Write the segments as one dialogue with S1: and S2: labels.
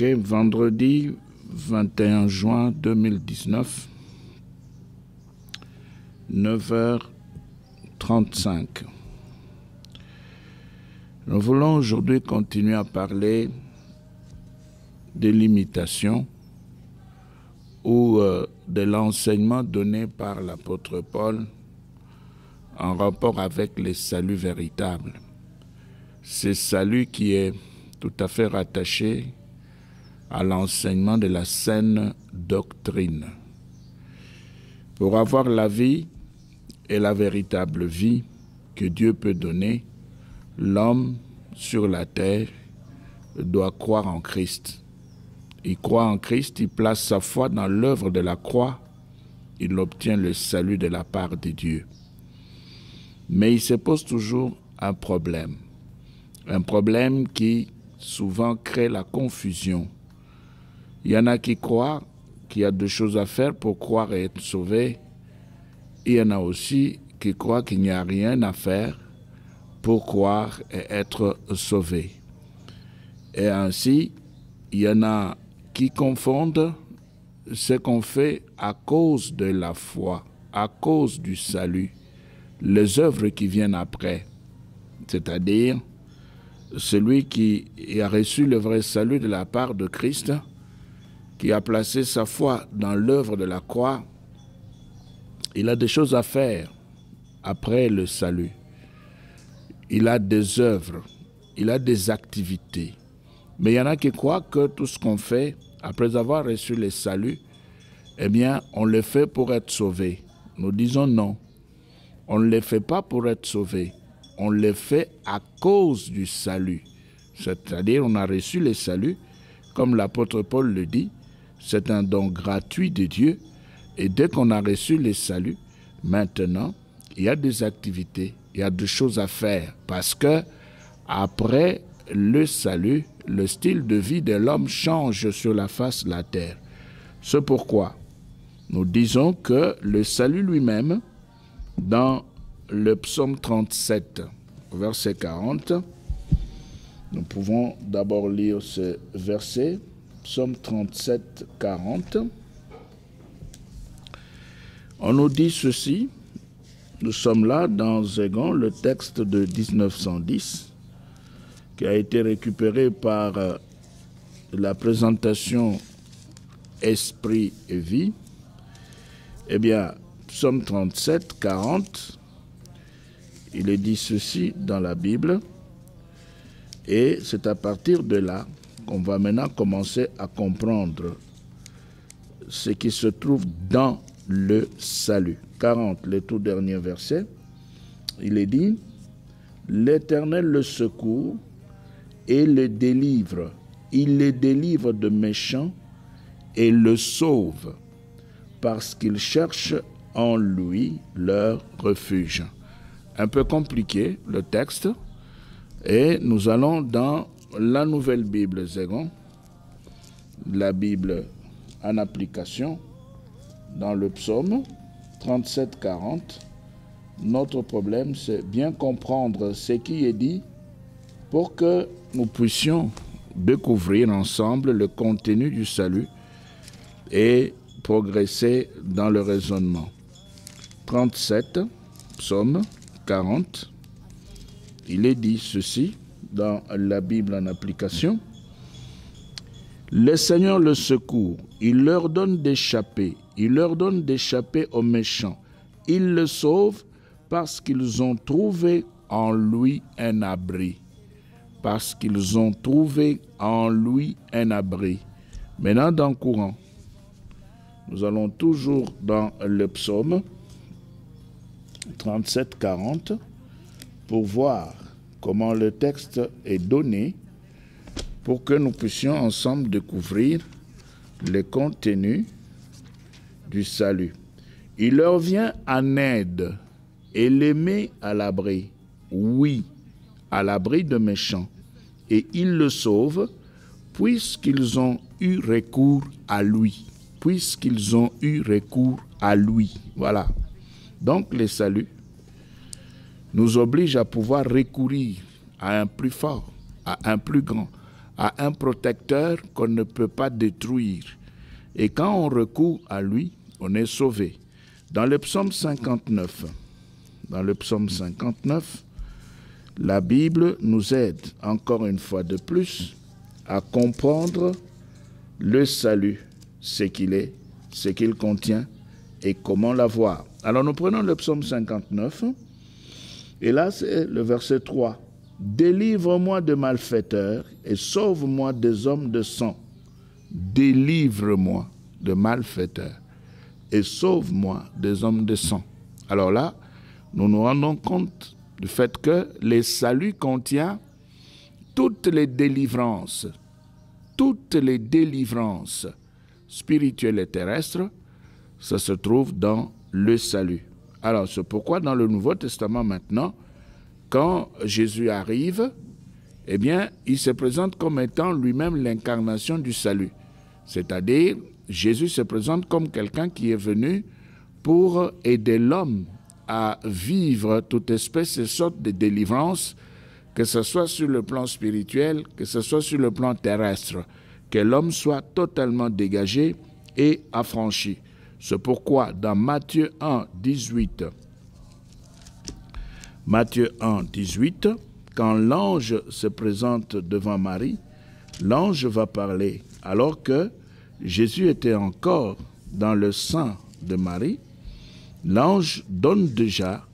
S1: Ok, vendredi 21 juin 2019, 9h35. Nous voulons aujourd'hui continuer à parler de l'imitation ou de l'enseignement donné par l'apôtre Paul en rapport avec le salut véritable. Ce salut qui est tout à fait rattaché à l'enseignement de la saine doctrine. Pour avoir la vie et la véritable vie que Dieu peut donner, l'homme sur la terre doit croire en Christ. Il croit en Christ, il place sa foi dans l'œuvre de la croix, il obtient le salut de la part de Dieu. Mais il se pose toujours un problème qui souvent crée la confusion. Il y en a qui croient qu'il y a deux choses à faire pour croire et être sauvé. Il y en a aussi qui croient qu'il n'y a rien à faire pour croire et être sauvé. Et ainsi, il y en a qui confondent ce qu'on fait à cause de la foi, à cause du salut, les œuvres qui viennent après. C'est-à-dire, celui qui a reçu le vrai salut de la part de Christ, qui a placé sa foi dans l'œuvre de la croix, il a des choses à faire après le salut. Il a des œuvres, il a des activités. Mais il y en a qui croient que tout ce qu'on fait, après avoir reçu le salut, eh bien, on le fait pour être sauvé. Nous disons non. On ne le fait pas pour être sauvé. On le fait à cause du salut. C'est-à-dire, on a reçu le salut, comme l'apôtre Paul le dit, c'est un don gratuit de Dieu. Et dès qu'on a reçu le salut, maintenant, il y a des activités, il y a des choses à faire. Parce que après le salut, le style de vie de l'homme change sur la face de la terre. C'est pourquoi nous disons que le salut lui-même, dans le psaume 37, verset 40, nous pouvons d'abord lire ce verset, psaume 37, 40. On nous dit ceci, nous sommes là dans Zégon, le texte de 1910, qui a été récupéré par la présentation Esprit et Vie. Eh bien, psaume 37, 40, il est dit ceci dans la Bible, et c'est à partir de là qu'on va maintenant commencer à comprendre ce qui se trouve dans le salut. 40, le tout dernier verset, il est dit « L'Éternel le secourt et le délivre. Il le délivre de méchants et le sauve, parce qu'ils cherchent en lui leur refuge. » Un peu compliqué, le texte, et nous allons dans la Nouvelle Bible Zégon, la Bible en application, dans le psaume 37-40. Notre problème, c'est bien comprendre ce qui est dit pour que nous puissions découvrir ensemble le contenu du salut et progresser dans le raisonnement. 37, psaume 40, il est dit ceci dans la Bible en application. Le Seigneur le secourt, il leur donne d'échapper aux méchants. Il le sauve parce qu'ils ont trouvé en lui un abri. Parce qu'ils ont trouvé en lui un abri. Maintenant, dans le courant, nous allons toujours dans le psaume 37-40 pour voir comment le texte est donné pour que nous puissions ensemble découvrir le contenu du salut. Il leur vient en aide et les met à l'abri, oui, à l'abri de méchants, et il le sauve puisqu'ils ont eu recours à lui. Puisqu'ils ont eu recours à lui. Voilà. Donc le salut nous oblige à pouvoir recourir à un plus fort, à un plus grand, à un protecteur qu'on ne peut pas détruire. Et quand on recourt à lui, on est sauvé. Dans le psaume 59, la Bible nous aide encore une fois de plus à comprendre le salut, ce qu'il est, ce qu'il contient et comment l'avoir. Alors nous prenons le psaume 59 et là c'est le verset 3. Délivre-moi de malfaiteurs et sauve-moi des hommes de sang. Délivre-moi de malfaiteurs et sauve-moi des hommes de sang. Alors là, nous nous rendons compte du fait que le salut contient toutes les délivrances spirituelles et terrestres, ça se trouve dans le salut. Alors c'est pourquoi dans le Nouveau Testament maintenant, quand Jésus arrive, eh bien, il se présente comme étant lui-même l'incarnation du salut. C'est-à-dire, Jésus se présente comme quelqu'un qui est venu pour aider l'homme à vivre toute espèce et sorte de délivrance, que ce soit sur le plan spirituel, que ce soit sur le plan terrestre, que l'homme soit totalement dégagé et affranchi. C'est pourquoi dans Matthieu 1, 18, quand l'ange se présente devant Marie, l'ange va parler alors que Jésus était encore dans le sein de Marie. L'ange donne déjà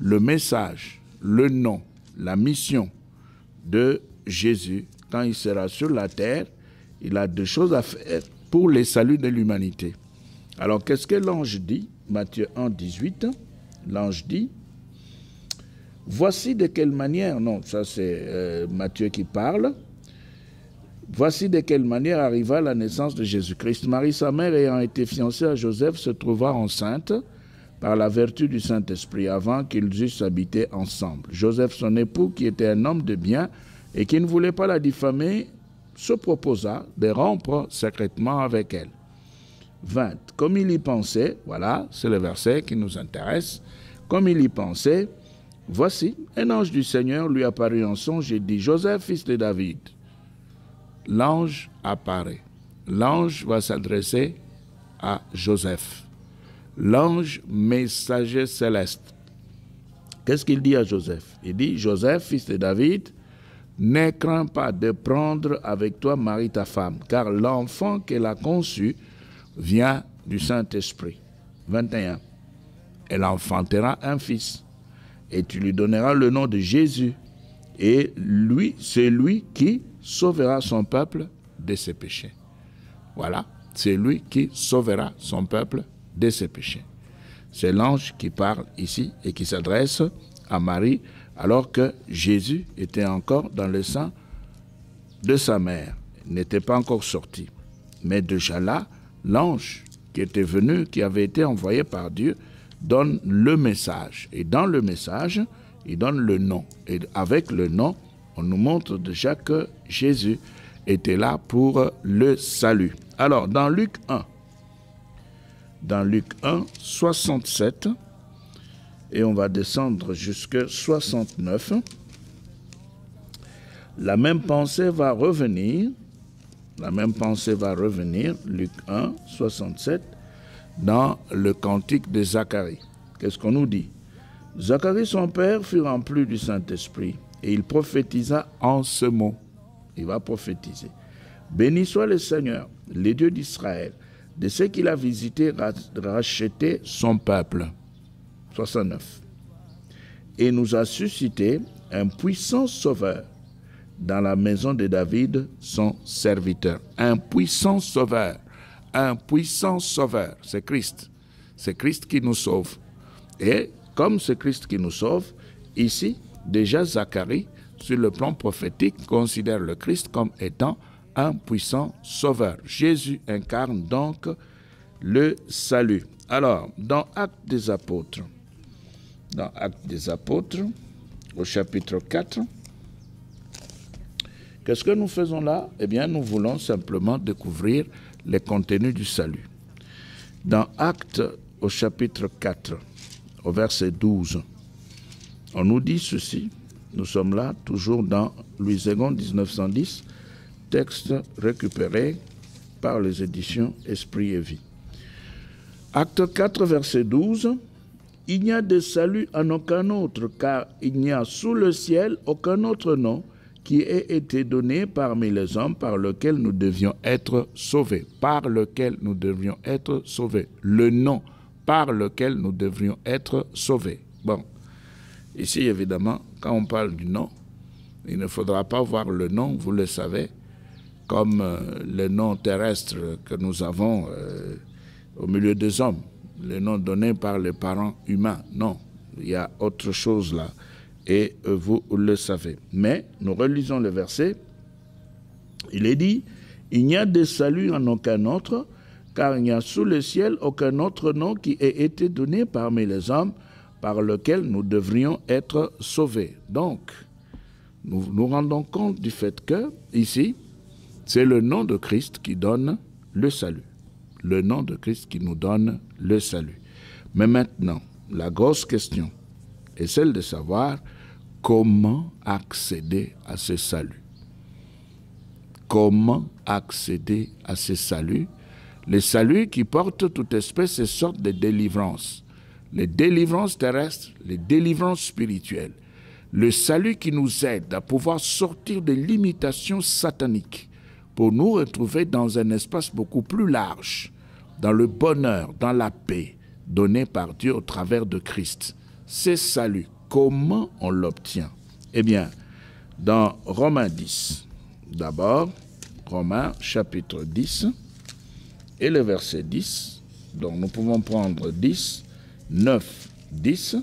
S1: le message, le nom, la mission de Jésus. Quand il sera sur la terre, il a deux choses à faire pour le salut de l'humanité. Alors, qu'est-ce que l'ange dit? Matthieu 1, 18, l'ange dit, voici de quelle manière, non, ça c'est Matthieu qui parle, voici de quelle manière arriva la naissance de Jésus-Christ. Marie, sa mère, ayant été fiancée à Joseph, se trouva enceinte par la vertu du Saint-Esprit, avant qu'ils eussent habité ensemble. Joseph, son époux, qui était un homme de bien et qui ne voulait pas la diffamer, se proposa de rompre secrètement avec elle. 20. Comme il y pensait, voilà, c'est le verset qui nous intéresse, comme il y pensait, voici, un ange du Seigneur lui apparut en songe et dit, Joseph, fils de David. L'ange apparaît. L'ange va s'adresser à Joseph. L'ange messager céleste. Qu'est-ce qu'il dit à Joseph? Il dit, Joseph, fils de David, ne crains pas de prendre avec toi Marie ta femme, car l'enfant qu'elle a conçu vient du Saint-Esprit. 21. Elle enfantera un fils, et tu lui donneras le nom de Jésus, et lui, c'est lui qui sauvera son peuple de ses péchés. Voilà, c'est lui qui sauvera son peuple de ses péchés. C'est l'ange qui parle ici et qui s'adresse à Marie alors que Jésus était encore dans le sein de sa mère, il n'était pas encore sorti. Mais déjà là, l'ange qui était venu, qui avait été envoyé par Dieu, donne le message. Et dans le message, il donne le nom. Et avec le nom, on nous montre déjà que Jésus était là pour le salut. Alors, dans Luc 1, 67, et on va descendre jusqu'à 69, la même pensée va revenir, Luc 1, 67, dans le cantique de Zacharie. Qu'est-ce qu'on nous dit? Zacharie, son père, fut rempli du Saint-Esprit, et il prophétisa en ce mot. Il va prophétiser. Béni soit le Seigneur, le Dieu d'Israël, de ce qu'il a visité, racheté son peuple. 69. Et nous a suscité un puissant sauveur dans la maison de David, son serviteur. Un puissant sauveur, c'est Christ. C'est Christ qui nous sauve. Et comme c'est Christ qui nous sauve, ici, déjà Zacharie, sur le plan prophétique, considère le Christ comme étant un puissant sauveur. Jésus incarne donc le salut. Alors, dans Actes des Apôtres, au chapitre 4, qu'est-ce que nous faisons là? Eh bien, nous voulons simplement découvrir les contenus du salut. Dans Actes, au chapitre 4, au verset 12, on nous dit ceci. Nous sommes là, toujours dans Louis II, 1910. texte récupéré par les éditions Esprit et Vie. Acte 4, verset 12. « Il n'y a de salut en aucun autre, car il n'y a sous le ciel aucun autre nom qui ait été donné parmi les hommes par lequel nous devions être sauvés. » Par lequel nous devions être sauvés. Le nom par lequel nous devrions être sauvés. Bon, ici évidemment, quand on parle du nom, il ne faudra pas voir le nom, vous le savez, comme le nom terrestre que nous avons au milieu des hommes, le nom donné par les parents humains. Non, il y a autre chose là, et vous le savez. Mais nous relisons le verset, il est dit, « Il n'y a de salut en aucun autre, car il n'y a sous le ciel aucun autre nom qui ait été donné parmi les hommes par lequel nous devrions être sauvés. » Donc, nous nous rendons compte du fait que, ici, c'est le nom de Christ qui donne le salut. Le nom de Christ qui nous donne le salut. Mais maintenant, la grosse question est celle de savoir comment accéder à ce salut. Comment accéder à ce salut? Le salut qui porte toute espèce et sorte de délivrance. Les délivrances terrestres, les délivrances spirituelles. Le salut qui nous aide à pouvoir sortir des limitations sataniques pour nous retrouver dans un espace beaucoup plus large, dans le bonheur, dans la paix donnée par Dieu au travers de Christ. Ce salut, comment on l'obtient? Eh bien, dans Romains 10, d'abord, Romains chapitre 10 et le verset 10, donc nous pouvons prendre 10, 9, 10,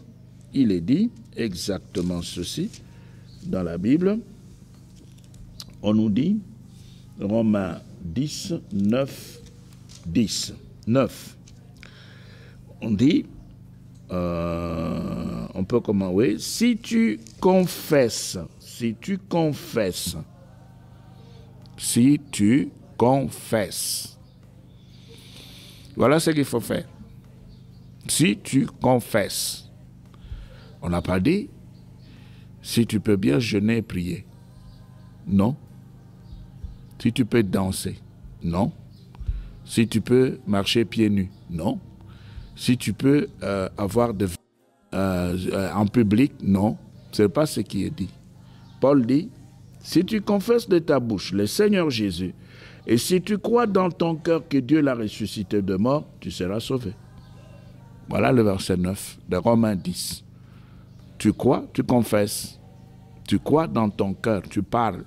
S1: il est dit exactement ceci dans la Bible. On nous dit, Romains 10, 9, 10, 9. On dit, on peut comment, oui, si tu confesses, voilà ce qu'il faut faire. Si tu confesses, on n'a pas dit si tu peux bien jeûner et prier. Non. Si tu peux danser. Non. Si tu peux marcher pieds nus. Non. Si tu peux avoir en public. Non. Ce n'est pas ce qui est dit. Paul dit, si tu confesses de ta bouche le Seigneur Jésus, et si tu crois dans ton cœur que Dieu l'a ressuscité de mort, tu seras sauvé. Voilà le verset 9 de Romains 10. Tu crois, tu confesses. Tu crois dans ton cœur, tu parles.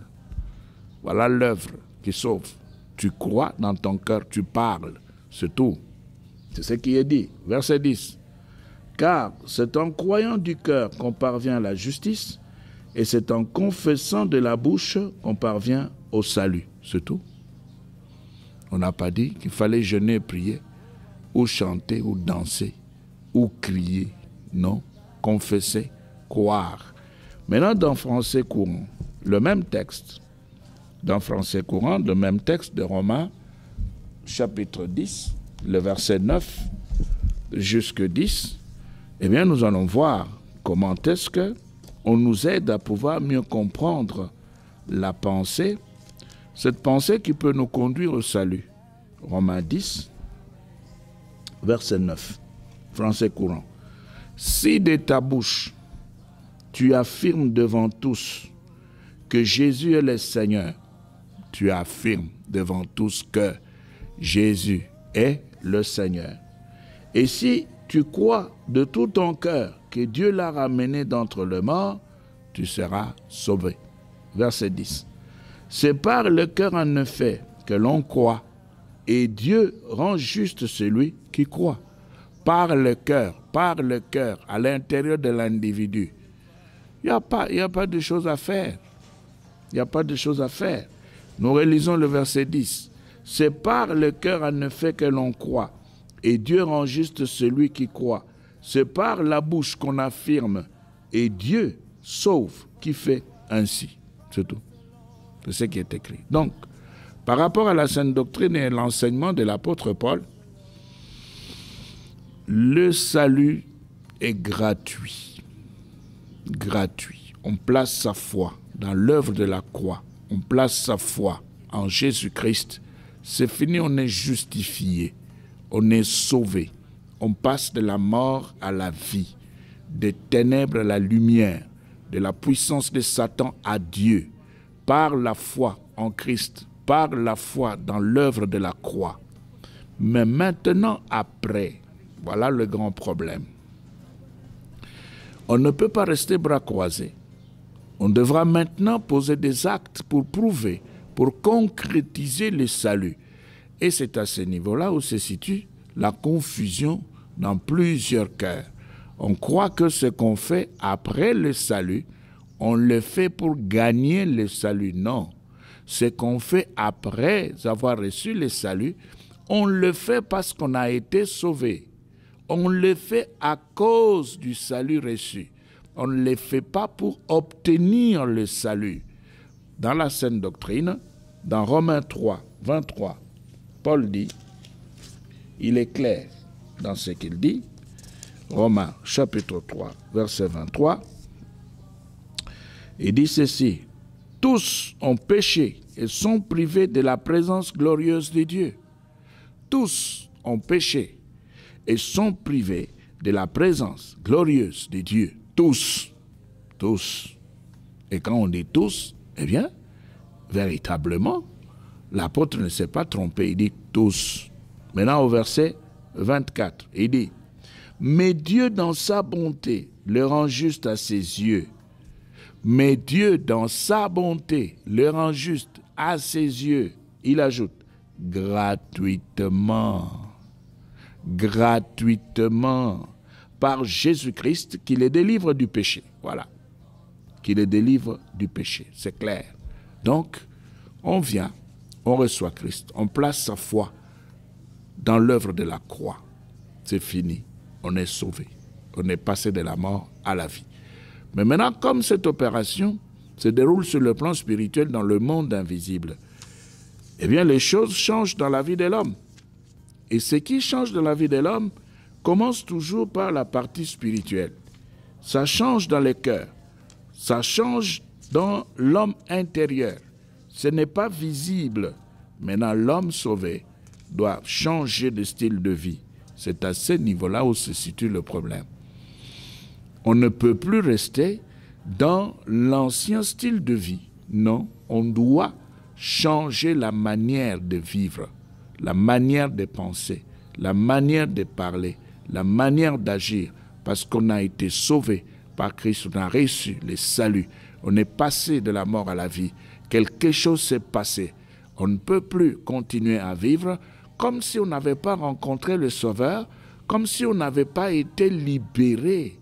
S1: Voilà l'œuvre qui sauve. Tu crois dans ton cœur, tu parles. C'est tout. C'est ce qui est dit. Verset 10. Car c'est en croyant du cœur qu'on parvient à la justice, et c'est en confessant de la bouche qu'on parvient au salut. C'est tout. On n'a pas dit qu'il fallait jeûner et prier, ou chanter, ou danser, ou crier. Non. Confesser, croire. Maintenant, dans français courant, le même texte, dans français courant, le même texte de Romains, chapitre 10, le verset 9 jusqu'à 10, eh bien, nous allons voir comment est-ce qu'on nous aide à pouvoir mieux comprendre la pensée, cette pensée qui peut nous conduire au salut. Romains 10, verset 9, français courant. Si de ta bouche, tu affirmes devant tous que Jésus est le Seigneur, tu affirmes devant tous que Jésus est le Seigneur. Et si tu crois de tout ton cœur que Dieu l'a ramené d'entre les morts, tu seras sauvé. Verset 10. C'est par le cœur en effet que l'on croit, et Dieu rend juste celui qui croit. Par le cœur, à l'intérieur de l'individu. Il n'y a pas de choses à faire. Il n'y a pas de choses à faire. Nous relisons le verset 10. C'est par le cœur en effet que l'on croit, et Dieu rend juste celui qui croit. C'est par la bouche qu'on affirme, et Dieu sauve qui fait ainsi. C'est tout. C'est ce qui est écrit. Donc, par rapport à la sainte doctrine et l'enseignement de l'apôtre Paul, le salut est gratuit. Gratuit. On place sa foi dans l'œuvre de la croix. On place sa foi en Jésus-Christ, c'est fini, on est justifié, on est sauvé. On passe de la mort à la vie, des ténèbres à la lumière, de la puissance de Satan à Dieu, par la foi en Christ, par la foi dans l'œuvre de la croix. Mais maintenant, après, voilà le grand problème. On ne peut pas rester bras croisés. On devra maintenant poser des actes pour prouver, pour concrétiser le salut. Et c'est à ce niveau-là où se situe la confusion dans plusieurs cœurs. On croit que ce qu'on fait après le salut, on le fait pour gagner le salut. Non. Ce qu'on fait après avoir reçu le salut, on le fait parce qu'on a été sauvé. On le fait à cause du salut reçu. On ne le fait pas pour obtenir le salut. Dans la Sainte Doctrine, dans Romains 3, 23, Paul dit, il est clair dans ce qu'il dit, Romains chapitre 3, verset 23, il dit ceci, tous ont péché et sont privés de la présence glorieuse de Dieu. Tous ont péché et sont privés de la présence glorieuse de Dieu. Tous. Tous. Et quand on dit tous, eh bien, véritablement, l'apôtre ne s'est pas trompé, il dit tous. Maintenant au verset 24, il dit, mais Dieu dans sa bonté le rend juste à ses yeux. Mais Dieu dans sa bonté le rend juste à ses yeux. Il ajoute, gratuitement. Gratuitement. Par Jésus-Christ qui les délivre du péché. Voilà. Qui les délivre du péché. C'est clair. Donc, on vient, on reçoit Christ, on place sa foi dans l'œuvre de la croix. C'est fini. On est sauvé. On est passé de la mort à la vie. Mais maintenant, comme cette opération se déroule sur le plan spirituel dans le monde invisible, eh bien, les choses changent dans la vie de l'homme. Et ce qui change dans la vie de l'homme commence toujours par la partie spirituelle. Ça change dans le cœur. Ça change dans l'homme intérieur. Ce n'est pas visible. Maintenant, l'homme sauvé doit changer de style de vie. C'est à ce niveau-là où se situe le problème. On ne peut plus rester dans l'ancien style de vie. Non, on doit changer la manière de vivre, la manière de penser, la manière de parler, la manière d'agir, parce qu'on a été sauvé par Christ, on a reçu le salut, on est passé de la mort à la vie, quelque chose s'est passé. On ne peut plus continuer à vivre comme si on n'avait pas rencontré le Sauveur, comme si on n'avait pas été libéré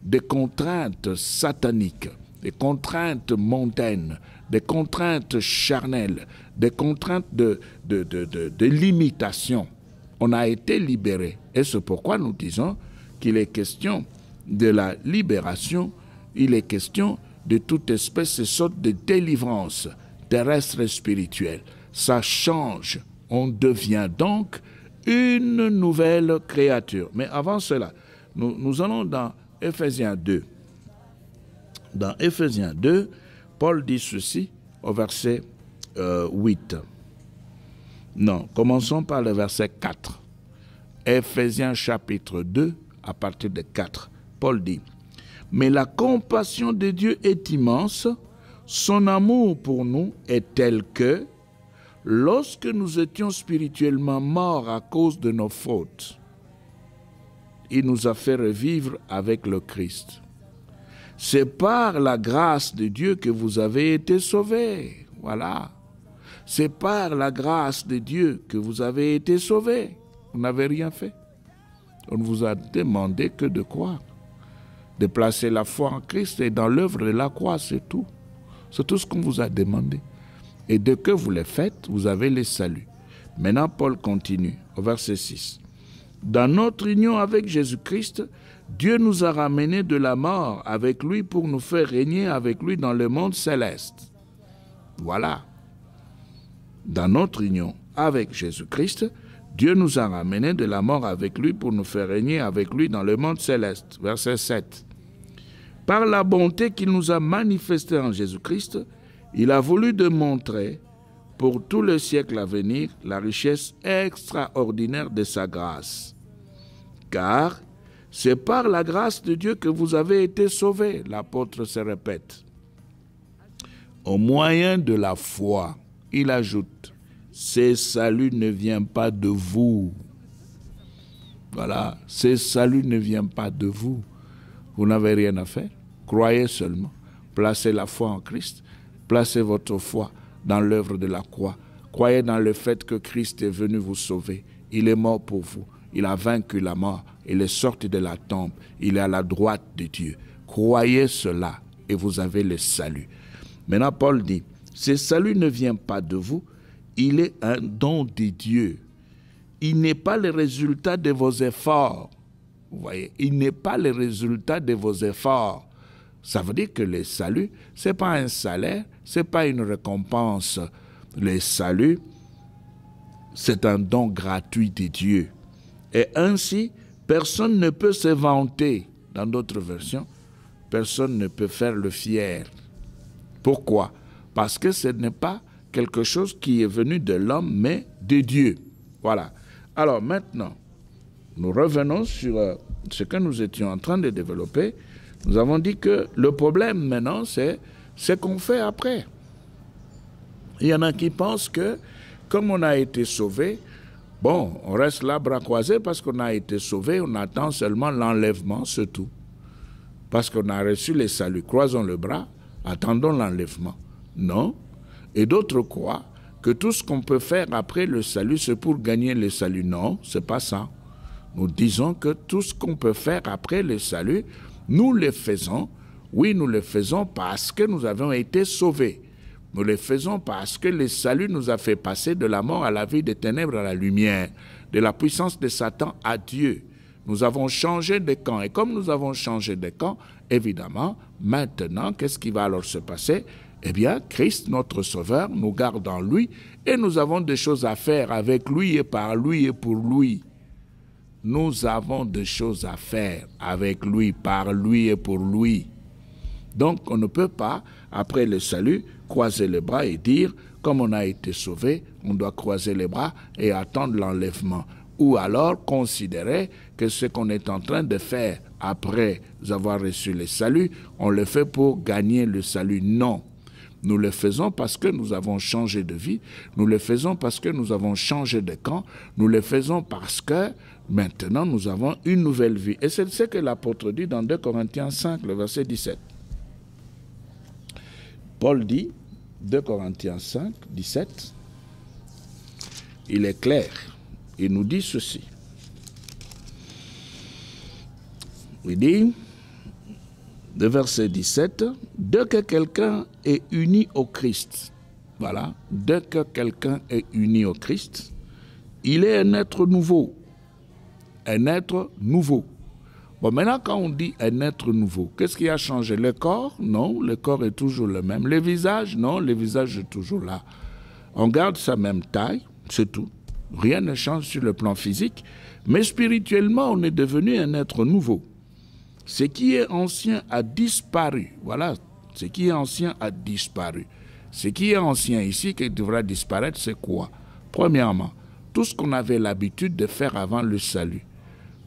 S1: des contraintes sataniques, des contraintes mondaines, des contraintes charnelles, des contraintes de limitation. On a été libéré. Et c'est pourquoi nous disons qu'il est question de la libération, il est question de toute espèce et sorte de délivrance terrestre et spirituelle. Ça change. On devient donc une nouvelle créature. Mais avant cela, nous allons dans Éphésiens 2. Dans Éphésiens 2, Paul dit ceci au verset 8. Non, commençons par le verset 4. Éphésiens chapitre 2, à partir de 4. Paul dit, « Mais la compassion de Dieu est immense, son amour pour nous est tel que, lorsque nous étions spirituellement morts à cause de nos fautes, il nous a fait revivre avec le Christ. C'est par la grâce de Dieu que vous avez été sauvés. » Voilà. C'est par la grâce de Dieu que vous avez été sauvés. Vous n'avez rien fait. On ne vous a demandé que de croire, de placer la foi en Christ et dans l'œuvre de la croix, c'est tout. C'est tout ce qu'on vous a demandé. Et dès que vous le faites, vous avez le salut. Maintenant, Paul continue au verset 6. Dans notre union avec Jésus-Christ, Dieu nous a ramenés de la mort avec lui pour nous faire régner avec lui dans le monde céleste. Voilà. Dans notre union avec Jésus-Christ, Dieu nous a ramenés de la mort avec lui pour nous faire régner avec lui dans le monde céleste. Verset 7. Par la bonté qu'il nous a manifestée en Jésus-Christ, il a voulu démontrer pour tout le siècle à venir la richesse extraordinaire de sa grâce. Car c'est par la grâce de Dieu que vous avez été sauvés, l'apôtre se répète. Au moyen de la foi, il ajoute, ce salut ne vient pas de vous. Voilà, ce salut ne vient pas de vous. Vous n'avez rien à faire. Croyez seulement. Placez la foi en Christ. Placez votre foi dans l'œuvre de la croix. Croyez dans le fait que Christ est venu vous sauver. Il est mort pour vous. Il a vaincu la mort. Il est sorti de la tombe. Il est à la droite de Dieu. Croyez cela et vous avez le salut. Maintenant, Paul dit, ce salut ne vient pas de vous. Il est un don de Dieu. Il n'est pas le résultat de vos efforts. Vous voyez, il n'est pas le résultat de vos efforts. Ça veut dire que le salut, ce n'est pas un salaire, ce n'est pas une récompense. Le salut, c'est un don gratuit de Dieu. Et ainsi, personne ne peut se vanter. Dans d'autres versions, personne ne peut faire le fier. Pourquoi? Parce que ce n'est pas quelque chose qui est venu de l'homme, mais de Dieu. Voilà. Alors maintenant, nous revenons sur ce que nous étions en train de développer. Nous avons dit que le problème maintenant, c'est ce qu'on fait après. Il y en a qui pensent que, comme on a été sauvé, bon, on reste là bras croisés parce qu'on a été sauvé, on attend seulement l'enlèvement, c'est tout. Parce qu'on a reçu les saluts. Croisons le bras, attendons l'enlèvement. Non. Et d'autres croient que tout ce qu'on peut faire après le salut, c'est pour gagner le salut. Non, c'est pas ça. Nous disons que tout ce qu'on peut faire après le salut, nous le faisons. Oui, nous le faisons parce que nous avons été sauvés. Nous le faisons parce que le salut nous a fait passer de la mort à la vie, des ténèbres à la lumière, de la puissance de Satan à Dieu. Nous avons changé de camp. Et comme nous avons changé de camp, évidemment, maintenant, qu'est-ce qui va alors se passer? Eh bien, Christ, notre Sauveur, nous garde en lui et nous avons des choses à faire avec lui et par lui et pour lui. Nous avons des choses à faire avec lui, par lui et pour lui. Donc, on ne peut pas, après le salut, croiser les bras et dire, comme on a été sauvé, on doit croiser les bras et attendre l'enlèvement. Ou alors considérer que ce qu'on est en train de faire après avoir reçu le salut, on le fait pour gagner le salut. Non. Nous le faisons parce que nous avons changé de vie. Nous le faisons parce que nous avons changé de camp. Nous le faisons parce que maintenant nous avons une nouvelle vie. Et c'est ce que l'apôtre dit dans 2 Corinthiens 5, le verset 17. Paul dit, 2 Corinthiens 5, 17, il est clair. Il nous dit ceci. Il dit, le verset 17, dès que quelqu'un est uni au Christ, voilà, dès que quelqu'un est uni au Christ, il est un être nouveau. Un être nouveau. Bon, maintenant, quand on dit un être nouveau, qu'est-ce qui a changé? Le corps? Non, le corps est toujours le même. Le visage? Non, le visage est toujours là. On garde sa même taille, c'est tout. Rien ne change sur le plan physique, mais spirituellement, on est devenu un être nouveau. Ce qui est ancien a disparu. Voilà, ce qui est ancien a disparu. Ce qui est ancien ici, qui devra disparaître, c'est quoi? Premièrement, tout ce qu'on avait l'habitude de faire avant le salut.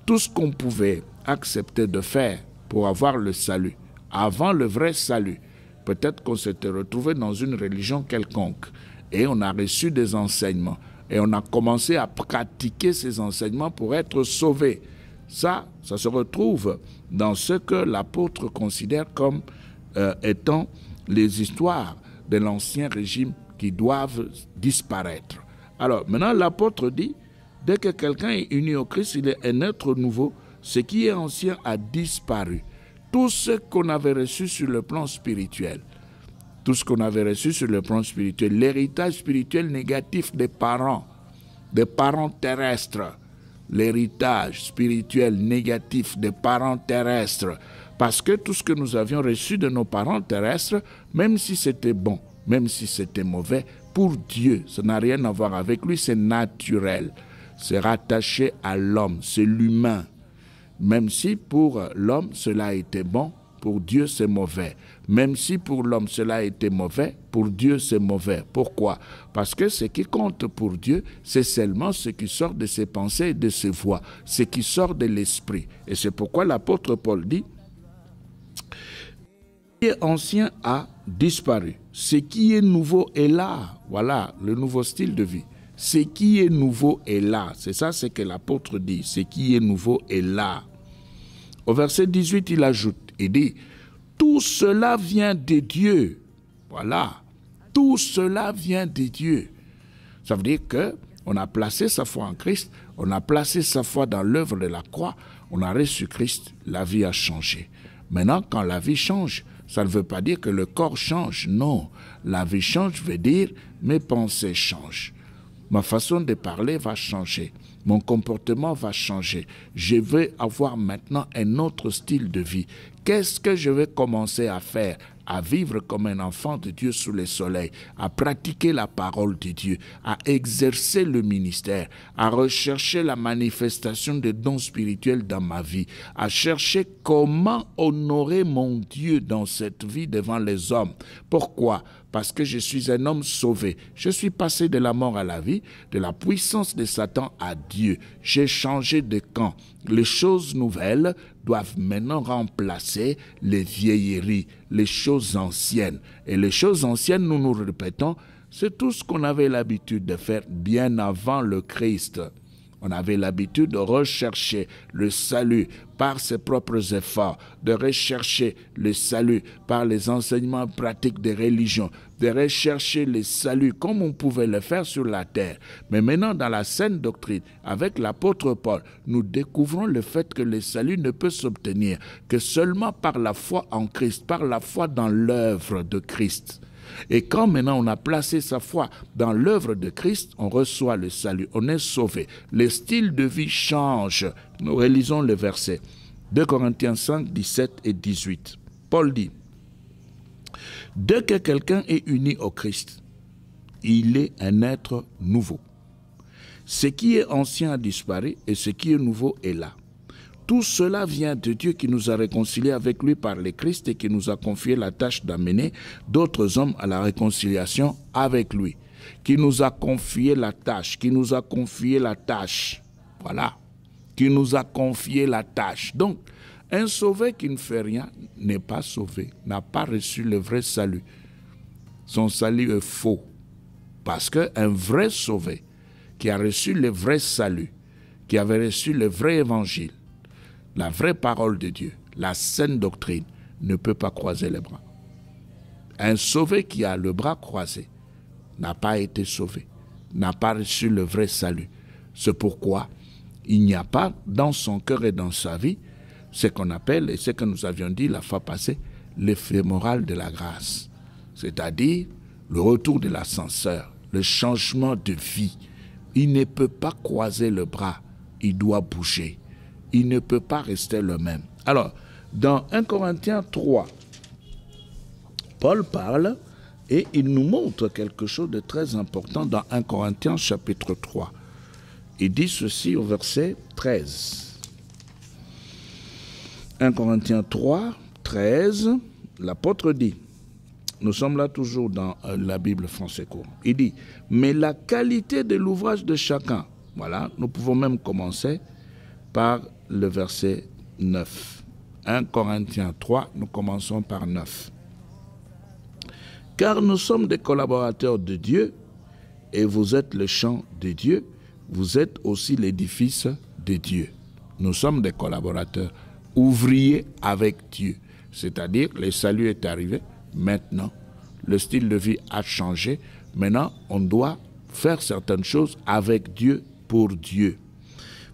S1: Tout ce qu'on pouvait accepter de faire pour avoir le salut, avant le vrai salut. Peut-être qu'on s'était retrouvé dans une religion quelconque et on a reçu des enseignements et on a commencé à pratiquer ces enseignements pour être sauvé. Ça se retrouve dans ce que l'apôtre considère comme étant les histoires de l'ancien régime qui doivent disparaître. Alors, maintenant, l'apôtre dit, dès que quelqu'un est uni au Christ, il est un être nouveau. Ce qui est ancien a disparu. Tout ce qu'on avait reçu sur le plan spirituel, l'héritage spirituel négatif des parents terrestres, l'héritage spirituel négatif des parents terrestres, parce que tout ce que nous avions reçu de nos parents terrestres, même si c'était bon, même si c'était mauvais, pour Dieu, ça n'a rien à voir avec lui, c'est naturel, c'est rattaché à l'homme, c'est l'humain. Même si pour l'homme cela a été bon, pour Dieu c'est mauvais. Même si pour l'homme cela a été mauvais, pour Dieu c'est mauvais. Pourquoi? Parce que ce qui compte pour Dieu, c'est seulement ce qui sort de ses pensées et de ses voix, ce qui sort de l'esprit. Et c'est pourquoi l'apôtre Paul dit, ce qui est ancien a disparu. Ce qui est nouveau est là. Voilà le nouveau style de vie. Ce qui est nouveau est là. C'est ça ce que l'apôtre dit. Ce qui est nouveau est là. Au verset 18, il ajoute, il dit, tout cela vient de Dieu. Voilà. Tout cela vient de Dieu. Ça veut dire qu'on a placé sa foi en Christ, on a placé sa foi dans l'œuvre de la croix, on a reçu Christ, la vie a changé. Maintenant, quand la vie change, ça ne veut pas dire que le corps change. Non, la vie change veut dire mes pensées changent. Ma façon de parler va changer. Mon comportement va changer. Je vais avoir maintenant un autre style de vie. Qu'est-ce que je vais commencer à faire? À vivre comme un enfant de Dieu sous le soleil, à pratiquer la parole de Dieu, à exercer le ministère, à rechercher la manifestation des dons spirituels dans ma vie, à chercher comment honorer mon Dieu dans cette vie devant les hommes. Pourquoi? Parce que je suis un homme sauvé. Je suis passé de la mort à la vie, de la puissance de Satan à Dieu. J'ai changé de camp. Les choses nouvelles doivent maintenant remplacer les vieilleries, les choses anciennes. Et les choses anciennes, nous nous répétons, c'est tout ce qu'on avait l'habitude de faire bien avant le Christ. On avait l'habitude de rechercher le salut par ses propres efforts, de rechercher le salut par les enseignements pratiques des religions, de rechercher le salut comme on pouvait le faire sur la terre. Mais maintenant, dans la saine doctrine, avec l'apôtre Paul, nous découvrons le fait que le salut ne peut s'obtenir que seulement par la foi en Christ, par la foi dans l'œuvre de Christ. Et quand maintenant on a placé sa foi dans l'œuvre de Christ, on reçoit le salut, on est sauvé. Le style de vie change. Nous relisons le verset 2 Corinthiens 5, 17 et 18. Paul dit, « Dès que quelqu'un est uni au Christ, il est un être nouveau. Ce qui est ancien a disparu et ce qui est nouveau est là. Tout cela vient de Dieu qui nous a réconciliés avec lui par le Christ et qui nous a confié la tâche d'amener d'autres hommes à la réconciliation avec lui. Qui nous a confié la tâche, Voilà. Qui nous a confié la tâche. Donc, un sauvé qui ne fait rien n'est pas sauvé, n'a pas reçu le vrai salut. Son salut est faux. Parce qu'un vrai sauvé qui a reçu le vrai salut, qui avait reçu le vrai évangile, la vraie parole de Dieu, la saine doctrine, ne peut pas croiser les bras. Un sauvé qui a le bras croisé n'a pas été sauvé, n'a pas reçu le vrai salut. C'est pourquoi il n'y a pas dans son cœur et dans sa vie ce qu'on appelle, et ce que nous avions dit la fois passée, l'effet moral de la grâce. C'est-à-dire le retour de l'ascenseur, le changement de vie. Il ne peut pas croiser le bras, il doit bouger. Il ne peut pas rester le même. Alors, dans 1 Corinthiens 3, Paul parle et il nous montre quelque chose de très important dans 1 Corinthiens chapitre 3. Il dit ceci au verset 13. 1 Corinthiens 3, 13, l'apôtre dit, nous sommes là toujours dans la Bible français courant, il dit, mais la qualité de l'ouvrage de chacun, voilà, nous pouvons même commencer par le verset 9. 1 Corinthiens 3, nous commençons par 9. Car nous sommes des collaborateurs de Dieu, et vous êtes le champ de Dieu, vous êtes aussi l'édifice de Dieu. Nous sommes des collaborateurs, ouvriers avec Dieu. C'est-à-dire, le salut est arrivé, maintenant, le style de vie a changé, maintenant, on doit faire certaines choses avec Dieu, pour Dieu.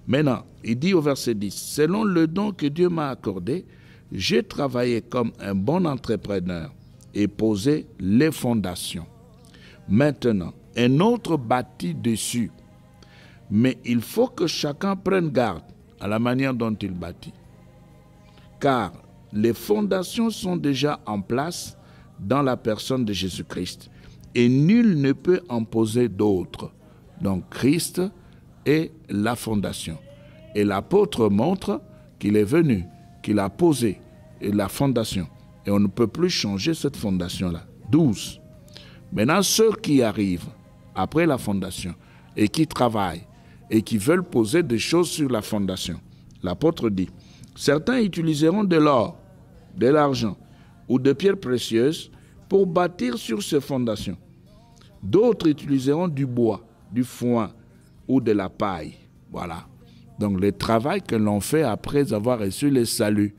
S1: Maintenant, il dit au verset 10, « Selon le don que Dieu m'a accordé, j'ai travaillé comme un bon entrepreneur et posé les fondations. Maintenant, un autre bâtit dessus, mais il faut que chacun prenne garde à la manière dont il bâtit. Car les fondations sont déjà en place dans la personne de Jésus-Christ, et nul ne peut en poser d'autres. » Donc, Christ est la fondation. Et l'apôtre montre qu'il est venu, qu'il a posé la fondation. Et on ne peut plus changer cette fondation-là. 12. Maintenant, ceux qui arrivent après la fondation et qui travaillent et qui veulent poser des choses sur la fondation, l'apôtre dit, certains utiliseront de l'or, de l'argent ou de pierres précieuses pour bâtir sur ces fondations. D'autres utiliseront du bois, du foin ou de la paille. Voilà. Donc le travail que l'on fait après avoir reçu le salut,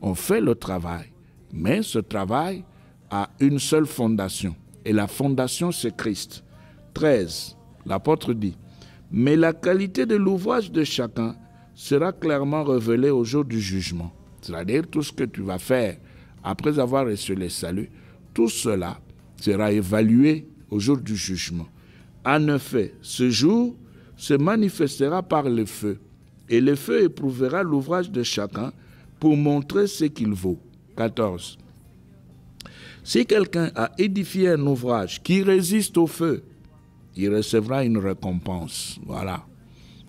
S1: on fait le travail, mais ce travail a une seule fondation. Et la fondation, c'est Christ. 13. L'apôtre dit, mais la qualité de l'ouvrage de chacun sera clairement révélée au jour du jugement. C'est-à-dire tout ce que tu vas faire après avoir reçu le salut, tout cela sera évalué au jour du jugement. En effet, ce jour se manifestera par le feu, et le feu éprouvera l'ouvrage de chacun pour montrer ce qu'il vaut. 14. Si quelqu'un a édifié un ouvrage qui résiste au feu, il recevra une récompense. Voilà.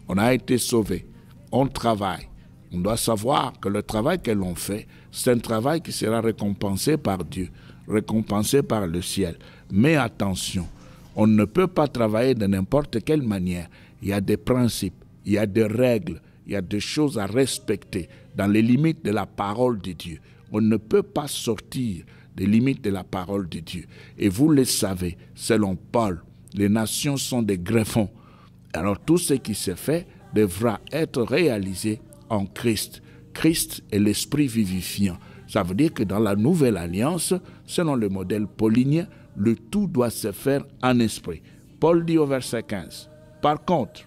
S1: On a été sauvé. On travaille. On doit savoir que le travail que l'on fait, c'est un travail qui sera récompensé par Dieu, récompensé par le ciel. Mais attention, on ne peut pas travailler de n'importe quelle manière. Il y a des principes, il y a des règles, il y a des choses à respecter dans les limites de la parole de Dieu. On ne peut pas sortir des limites de la parole de Dieu. Et vous le savez, selon Paul, les nations sont des greffons. Alors tout ce qui se fait devra être réalisé en Christ. Christ est l'esprit vivifiant. Ça veut dire que dans la nouvelle alliance, selon le modèle paulinien, le tout doit se faire en esprit. Paul dit au verset 15, par contre,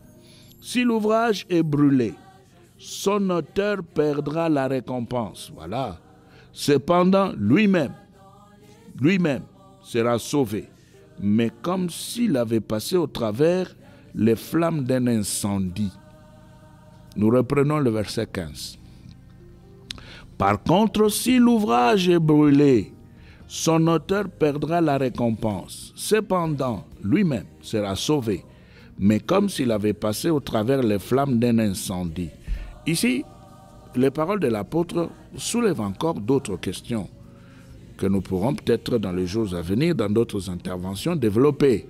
S1: si l'ouvrage est brûlé, son auteur perdra la récompense. Voilà. Cependant, lui-même sera sauvé, mais comme s'il avait passé au travers les flammes d'un incendie. Nous reprenons le verset 15. Par contre, si l'ouvrage est brûlé, son auteur perdra la récompense. Cependant, lui-même sera sauvé, mais comme s'il avait passé au travers les flammes d'un incendie. Ici, les paroles de l'apôtre soulèvent encore d'autres questions que nous pourrons peut-être dans les jours à venir, dans d'autres interventions, développer.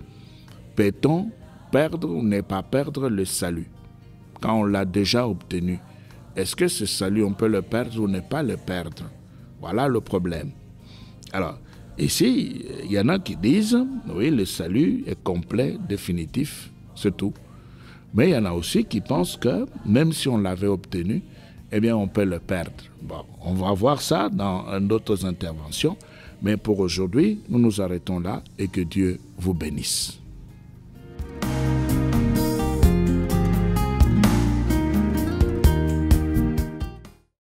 S1: Peut-on perdre ou ne pas perdre le salut quand on l'a déjà obtenu? Est-ce que ce salut, on peut le perdre ou ne pas le perdre? Voilà le problème. Alors, ici, il y en a qui disent, oui, le salut est complet, définitif, c'est tout. Mais il y en a aussi qui pensent que, même si on l'avait obtenu, eh bien, on peut le perdre. Bon, on va voir ça dans d'autres interventions. Mais pour aujourd'hui, nous nous arrêtons là et que Dieu vous bénisse.